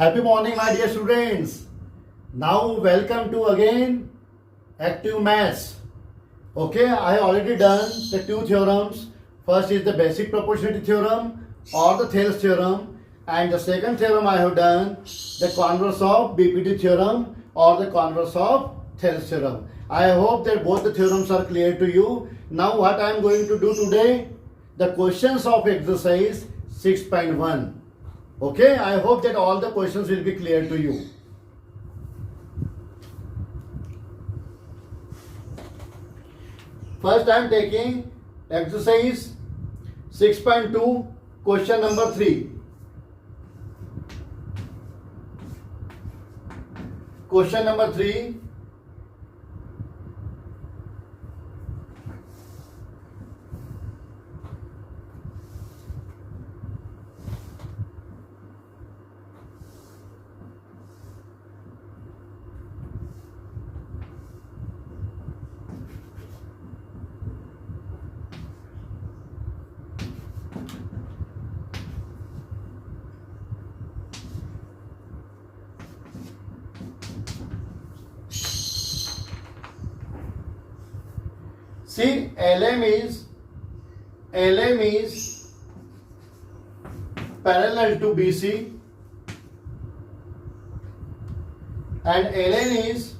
Happy morning, my dear students. Now, welcome to again active maths. Okay, I have already done the two theorems. First is the basic proportionality theorem or the Thales theorem, and the second theorem I have done the converse of BPT theorem or the converse of Thales theorem. I hope that both the theorems are clear to you. Now, what I am going to do today, the questions of exercise 6.1. Okay, I hope that all the questions will be clear to you. First, I am taking exercise 6.2, question number 3. Question number 3. See, LM is parallel to BC and LN is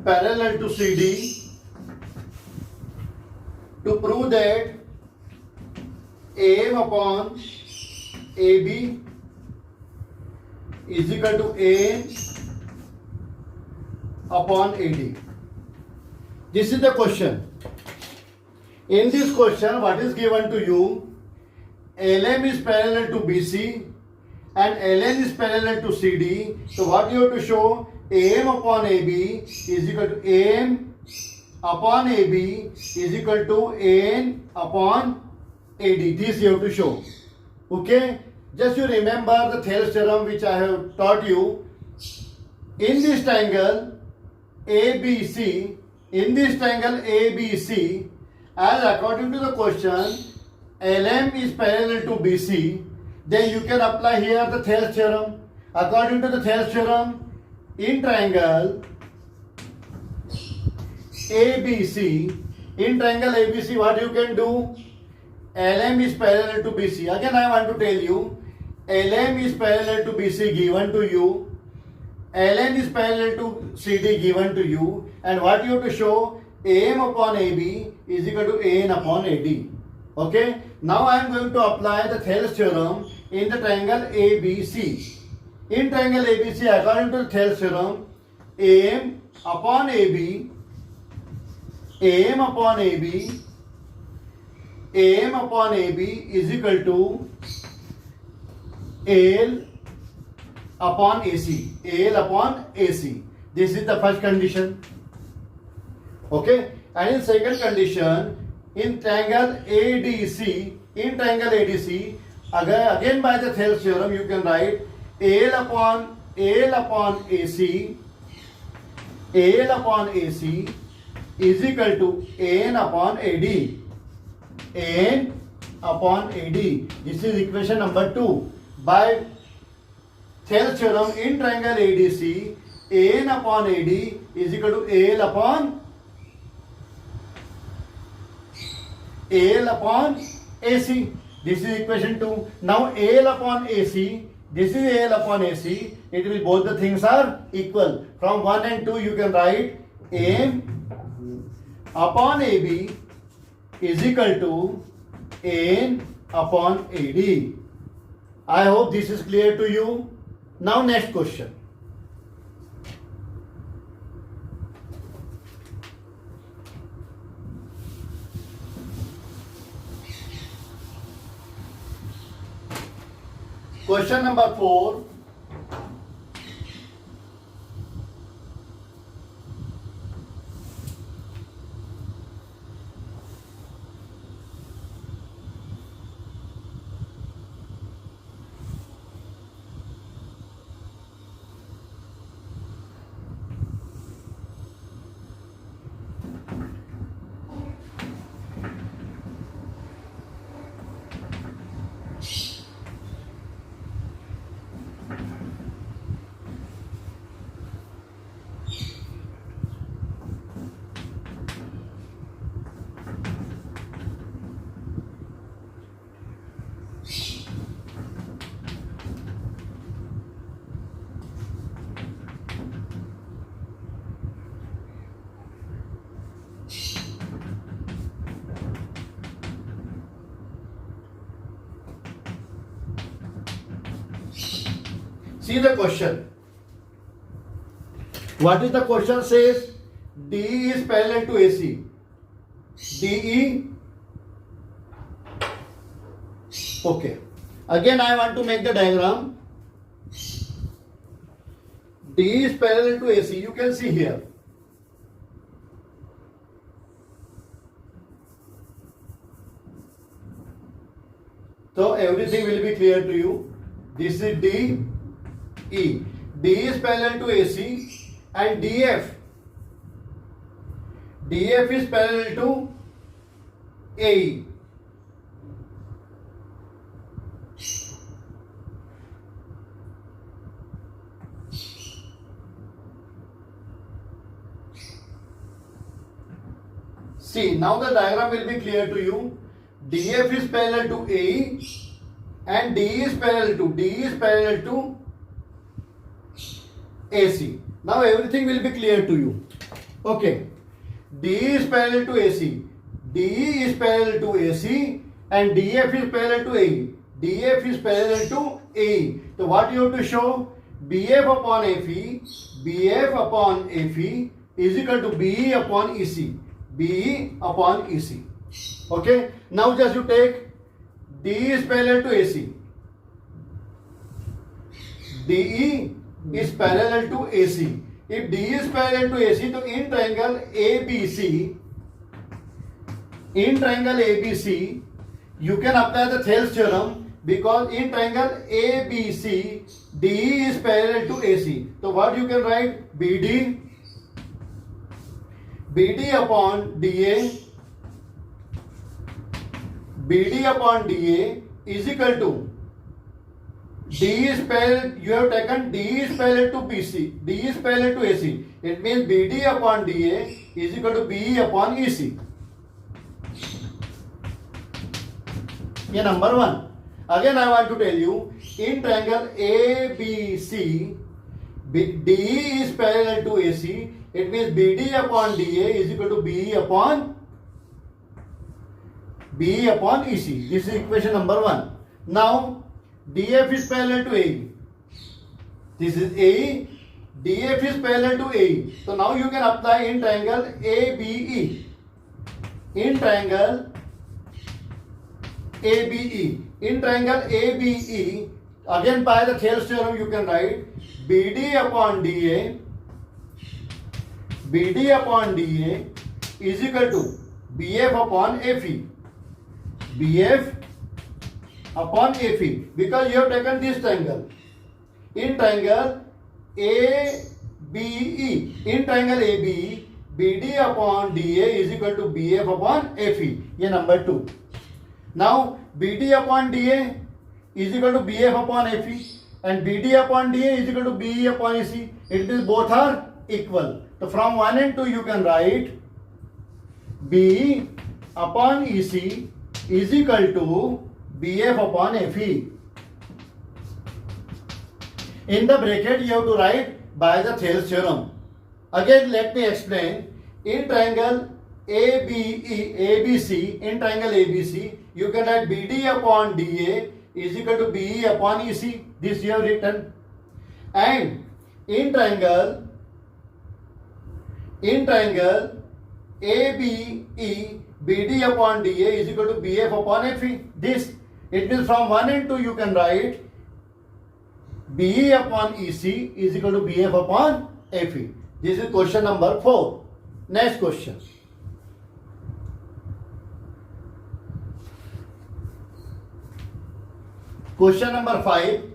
parallel to CD. To prove that AM upon AB is equal to AN upon AD. This is the question. In this question, what is given to you? LM is parallel to BC and LN is parallel to CD. So what you have to show? AM upon AB is equal to AM upon AB is equal to AN upon AD. This you have to show. Okay? Just you remember the Thales theorem which I have taught you. In this triangle ABC, as according to the question, LM is parallel to BC, then you can apply here the Thales theorem. According to the Thales theorem, in triangle ABC, what you can do? LM is parallel to BC. Again, I want to tell you, LM is parallel to BC given to you. LN is parallel to CD given to you, and what you have to show? AM upon AB is equal to AN upon AD. Okay? Now I am going to apply the Thales theorem in the triangle ABC. In triangle ABC, according to the Thales theorem, AM upon AB is equal to AL upon AC. This is the first condition. Okay, and in second condition, in triangle ADC, again by the Thales theorem, you can write AL upon AC is equal to AN upon AD. This is equation number 2. By Thales theorem, in triangle ADC, AN upon AD is equal to AL upon AC. This is equation 2. Now AL upon AC, this is AL upon AC. It will, both the things are equal. From 1 and 2 you can write AM upon AB is equal to AN upon AD. I hope this is clear to you. Now next question. Question number 4. See the question. What is the question says? DE is parallel to AC. DE. Okay. Again I want to make the diagram. DE is parallel to AC. You can see here. So everything will be clear to you. This is D, E. D is parallel to AC and DF. DF is parallel to AE. See, now the diagram will be clear to you. DF is parallel to AE and DE is parallel to AC. Now everything will be clear to you. Okay. DE is parallel to AC. DE is parallel to AC and DF is parallel to AE. DF is parallel to AE. So what you have to show? BF upon FE, BF upon FE is equal to BE upon EC. BE upon EC. Okay. Now just you take DE is parallel to AC. DE is parallel to AC. If DE is parallel to AC, तो in triangle ABC, you can apply the Thales theorem because in triangle ABC, DE is parallel to AC. So what you can write? BD upon DA. BD upon DA is equal to D is parallel. You have taken D is parallel to BC. D is parallel to AC. It means BD upon DA is equal to BE upon EC. Yeah, number one. Again, I want to tell you in triangle ABC, DE is parallel to AC. It means BD upon DA is equal to BE upon EC. This is equation number one. Now, DF is parallel to AE. This is AE. DF is parallel to AE. So now you can apply in triangle ABE. In triangle ABE. In triangle ABE, again by the Thales theorem you can write BD upon DA. BD upon DA is equal to BF upon FE. BF upon FE because you have taken this triangle. In triangle ABE, in triangle ABE, BD upon DA is equal to BF upon FE. ये number 2. Now BD upon DA is equal to BF upon FE and BD upon DA is equal to BE upon EC. It means both are equal. So from 1 and 2 you can write BE upon EC is equal to BF upon FE. In the bracket you have to write by the Thales theorem. Again let me explain. In triangle ABC, in triangle ABC, you can write BD upon DA is equal to BE upon EC. This you have written. And in triangle ABE, BD upon DA is equal to BF upon FE. This, it means from 1 and 2 you can write BE upon EC is equal to BF upon FE. This is question number 4. Next question. Question number 5.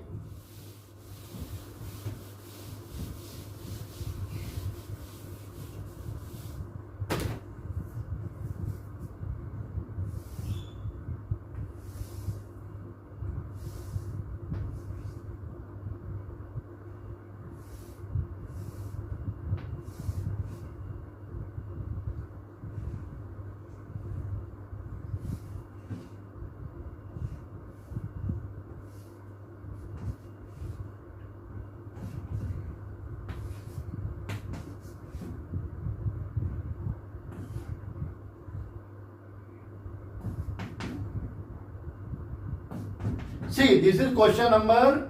See, this is question number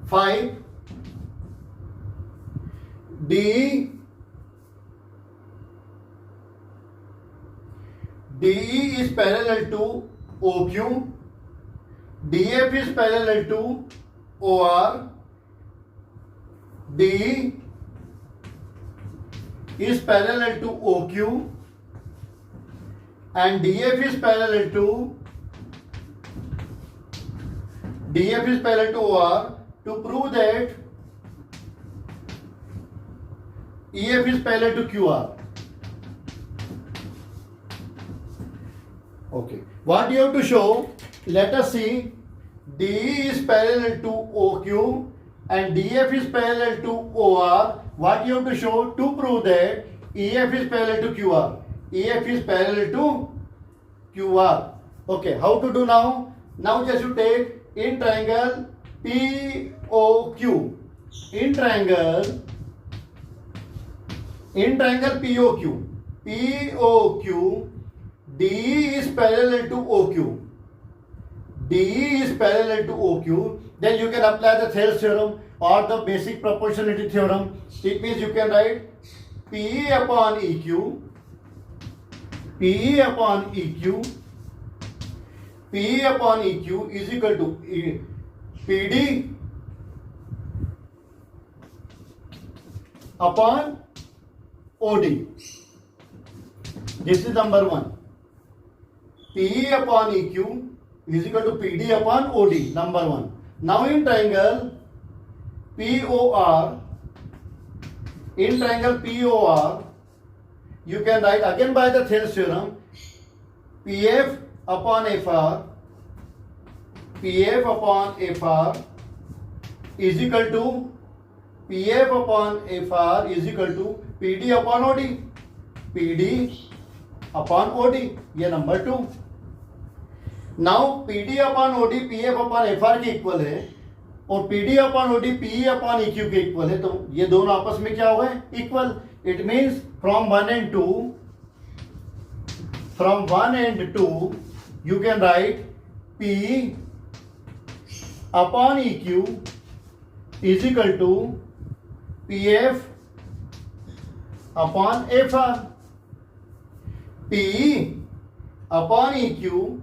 5 DE is parallel to OQ, DF is parallel to OR, DE is parallel to OQ, and DF is parallel to OR. To prove that EF is parallel to QR. Okay. What you have to show? Let us see. DE is parallel to OQ and DF is parallel to OR. What you have to show? To prove that EF is parallel to QR. EF is parallel to QR. Okay. How to do now? Now just you take in triangle POQ. In triangle POQ. POQ. DE is parallel to OQ. DE is parallel to OQ. Then you can apply the Thales theorem or the basic proportionality theorem. It means you can write PE upon EQ. PE upon EQ. PE upon EQ is equal to PD upon OD. This is number 1. PE upon EQ is equal to PD upon OD, number 1. Now in triangle POR, you can write again by the Thales theorem PF upon FR is equal to PD upon OD. PD upon OD. ये number 2. Now PD upon OD PF upon FR के equal है और PD upon OD PE upon EQ के equal है, तो ये दोनों आपस में क्या हो गए? Equal. It means from 1 and 2 you can write PE upon EQ is equal to PF upon FR. PE upon EQ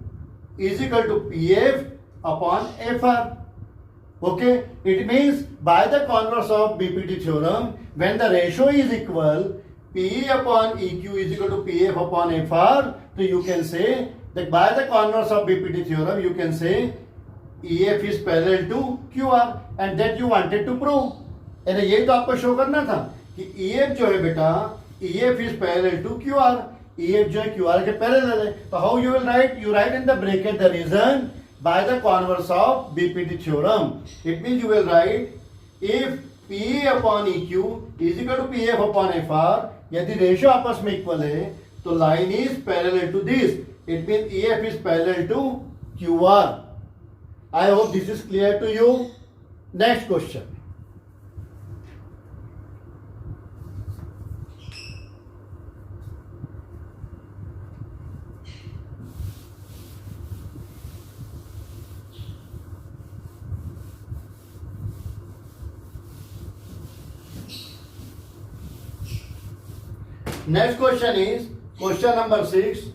is equal to PF upon FR. Okay, it means by the converse of BPT theorem, when the ratio is equal, PE upon EQ is equal to PF upon FR, so you can say that by the converse of BPT theorem, you can say EF is parallel to QR, and that you wanted to prove. And ये तो आपको show करना था कि EF जो है बेटा, EF is parallel to QR. EF जो है QR के parallel है. तो how you will write? You write in the bracket the reason by the converse of BPT theorem. It means you will write if PE upon EQ is equal to PF upon FR, यदि ratio आपस में equal है तो line is parallel to this. It mean EF is parallel to QR. I hope this is clear to you. Next question. Next question is question number 6.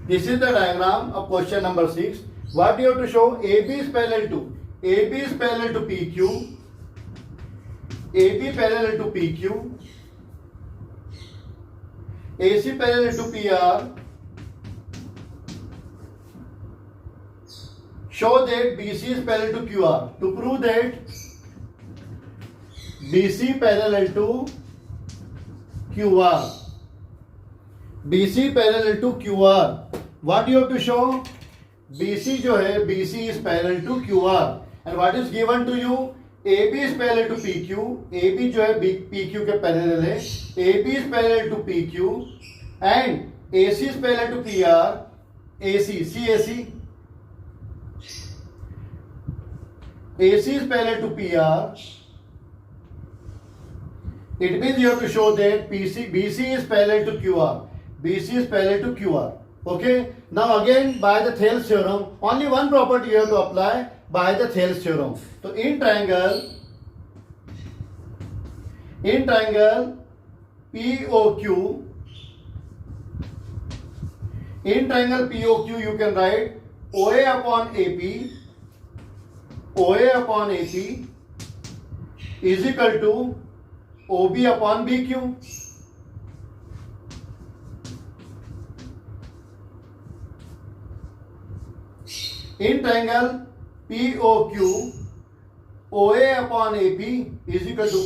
This is the diagram of question number 6. What you have to show? AB is parallel to PQ. AB parallel to PQ. AC parallel to PR. Show that BC is parallel to QR. To prove that BC parallel to QR. BC parallel to QR. What you have to show? BC जो है BC is parallel to QR and what is given to you AB is parallel to PQ. AB जो है PQ के parallel है. AB is parallel to PQ and AC is parallel to PR. AC CAC. AC is parallel to PR. It means you have to show that BC is parallel to QR. BC is parallel to QR. Okay. Now again by the Thales theorem, only one property you have to apply by the Thales theorem. So in triangle POQ, you can write OA upon AP is equal to OB upon BQ. In triangle POQ, OA upon AP is equal to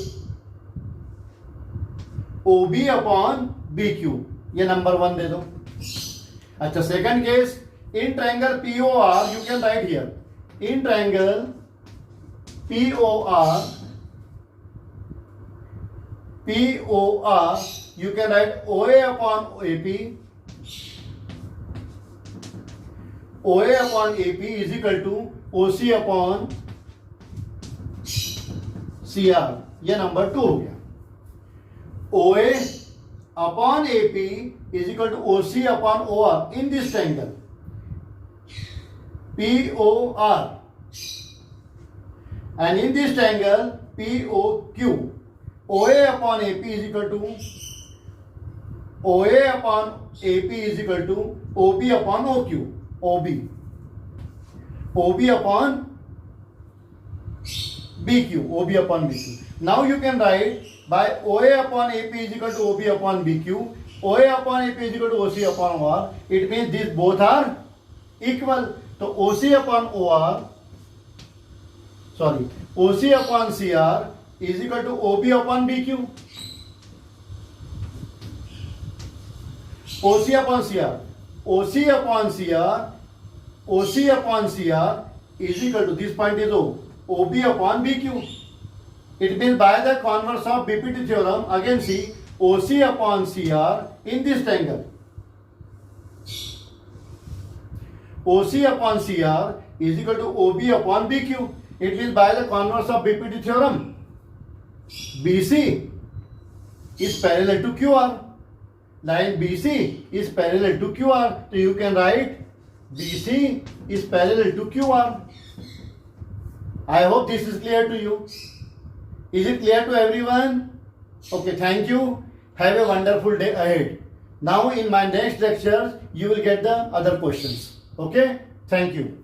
OB upon BQ. ये number 1 दे दो. अच्छा, second case, in triangle POR you can write here. In triangle POR you can write OA upon AP. OA upon AP is equal to OC upon CR. ये number 2 हो गया. OA upon AP is equal to OC upon OR in this triangle POR, and in this triangle POQ, OA upon AP is equal to OA upon AP is equal to OB upon OQ. OB upon BQ. OB upon BQ. Now you can write by OA upon AP is equal to OB upon BQ. OA upon AP is equal to OC upon OR. It means these both are equal. So OC upon CR is equal to OB upon BQ. OC upon CR is equal to, this point is O, OB upon BQ. It means by the converse of BPT theorem, again see OC upon CR in this triangle. OC upon CR is equal to OB upon BQ. It means by the converse of BPT theorem, BC is parallel to QR. Line BC is parallel to QR. So you can write BC is parallel to QR. I hope this is clear to you. Is it clear to everyone? Okay, thank you. Have a wonderful day ahead. Now in my next lectures, you will get the other questions. Okay, thank you.